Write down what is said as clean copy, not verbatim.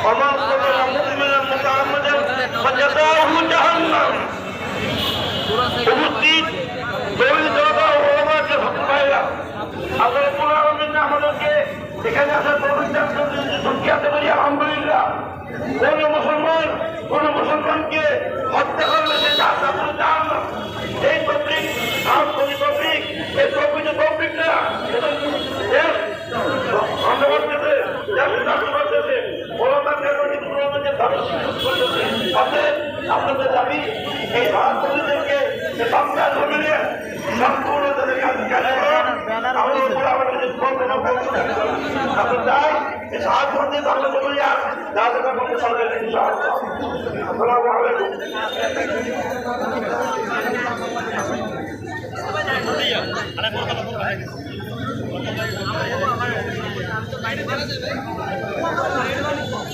ومن قتل مؤمنا متعمدا فجزاؤه جهنم উপস্থিত দলিল জনতা ও ওলামাকে ভাইরা আল্লাহ রাব্বুল আলামিন আমাদেরকে এখানে আসার প্রতিষ্ঠান সংখ্যাতে করি আলহামদুলিল্লাহ। কোন মুসলমানকে হত্যা করলে সে জাহান্নাম। এই তৌফিক আর কোন তৌফিক এই প্রকৃত তৌফিক না আমরা করতেছে আপনাদের দাবি এই ভারতকে বাংলা জমিনে সম্পূর্ণ তাদের কাজ আমরা চাই সাহায্য করতে বাংলা জমিনে আর রাজনীতি করতে সরকার আসসালামু আলাইকুম। বাইরে